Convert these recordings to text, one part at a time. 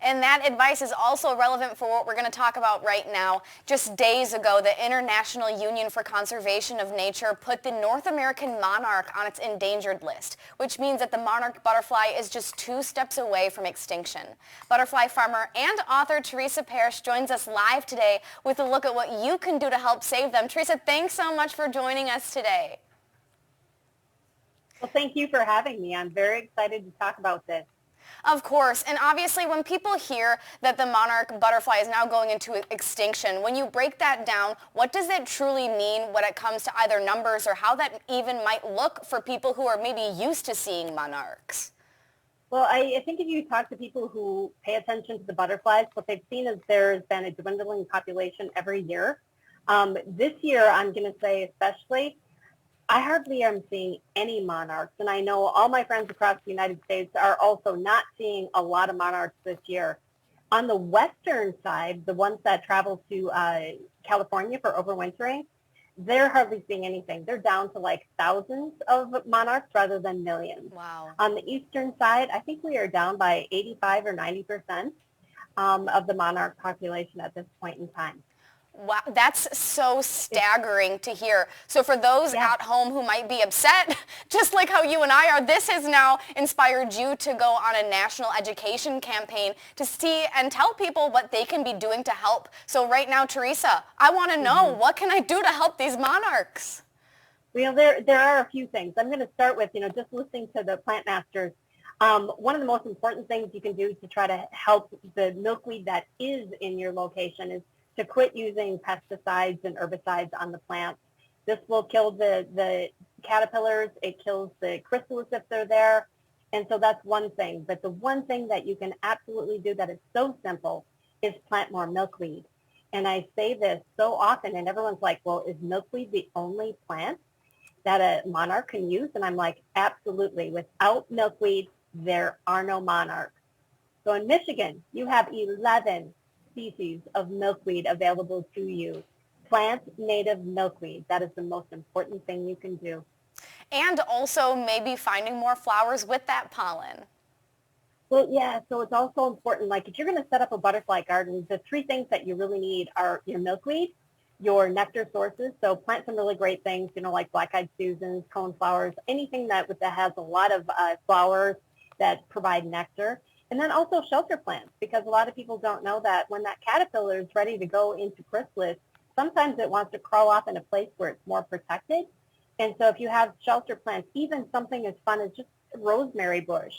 And that advice is also relevant for what we're going to talk about right now. Just days ago, the International Union for Conservation of Nature put the North American monarch on its endangered list, which means that the monarch butterfly is just 2 steps away from extinction. Butterfly farmer and author Tarisa Parrish joins us live today with a look at what you can do to help save them. Tarisa, thanks so much for joining us today. Well, thank you for having me. I'm very excited to talk about this. Of course, and obviously when people hear that the monarch butterfly is now going into extinction, when you break that down, what does it truly mean when it comes to either numbers or how that even might look for people who are maybe used to seeing monarchs? Well, I think if you talk to people who pay attention to the butterflies, what they've seen is there's been a dwindling population every year. This year, I'm going to say especially, I hardly am seeing any monarchs, and I know all my friends across the United States are also not seeing a lot of monarchs this year. On the western side, the ones that travel to California for overwintering, they're hardly seeing anything. They're down to like thousands of monarchs rather than millions. Wow. On the eastern side, I think we are down by 85 or 90% of the monarch population at this point in time. Wow, that's so staggering to hear. So for those at home who might be upset, just like how you and I are, this has now inspired you to go on a national education campaign to see and tell people what they can be doing to help. So right now, Tarisa, I want to know, what can I do to help these monarchs? Well, there are a few things. I'm going to start with, just listening to the plant masters. One of the most important things you can do to try to help the milkweed that is in your location is to quit using pesticides and herbicides on the plants. This will kill the caterpillars. It kills the chrysalis if they're there. And so that's one thing. But the one thing that you can absolutely do that is so simple is plant more milkweed. And I say this so often, and everyone's like, well, is milkweed the only plant that a monarch can use? And I'm like, absolutely. Without milkweed, there are no monarchs. So in Michigan, you have 11 species of milkweed available to you. Plant native milkweed. That is the most important thing you can do. And also maybe finding more flowers with that pollen. Well, yeah, so it's also important, like if you're going to set up a butterfly garden, the 3 things that you really need are your milkweed, your nectar sources, so plant some really great things, like black-eyed Susans, coneflowers, anything that has a lot of flowers that provide nectar. And then also shelter plants, because a lot of people don't know that when that caterpillar is ready to go into chrysalis, sometimes it wants to crawl off in a place where it's more protected. And so if you have shelter plants, even something as fun as just a rosemary bush,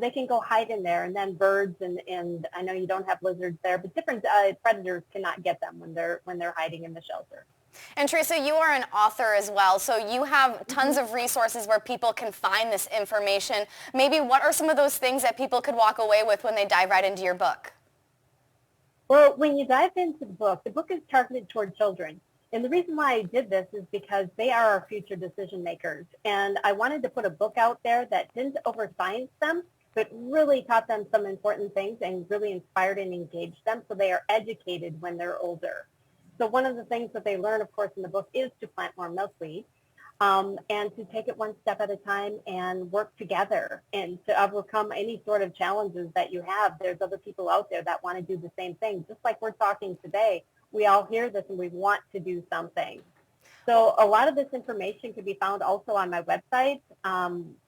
they can go hide in there. And then birds, and I know you don't have lizards there, but different predators cannot get them when they're hiding in the shelter. And Tarisa, you are an author as well, so you have tons of resources where people can find this information. Maybe what are some of those things that people could walk away with when they dive right into your book? Well, when you dive into the book is targeted toward children. And the reason why I did this is because they are our future decision makers. And I wanted to put a book out there that didn't over-science them, but really taught them some important things and really inspired and engaged them so they are educated when they're older. So one of the things that they learn, of course, in the book is to plant more milkweed and to take it one step at a time and work together and to overcome any sort of challenges that you have. There's other people out there that want to do the same thing. Just like we're talking today, we all hear this and we want to do something. So a lot of this information can be found also on my website.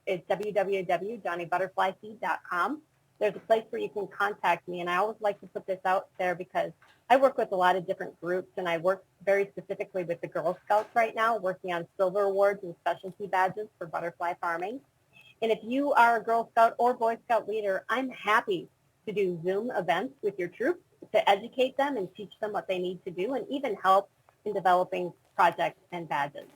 It's www.johnnyButterflyseed.com. There's a place where you can contact me, and I always like to put this out there because I work with a lot of different groups, and I work very specifically with the Girl Scouts right now, working on silver awards and specialty badges for butterfly farming. And if you are a Girl Scout or Boy Scout leader, I'm happy to do Zoom events with your troops to educate them and teach them what they need to do and even help in developing projects and badges.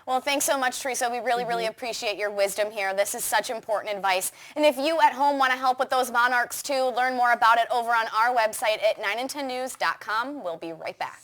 Well, thanks so much, Tarisa. We really appreciate your wisdom here. This is such important advice. And if you at home want to help with those monarchs too, learn more about it over on our website at 9and10news.com. We'll be right back.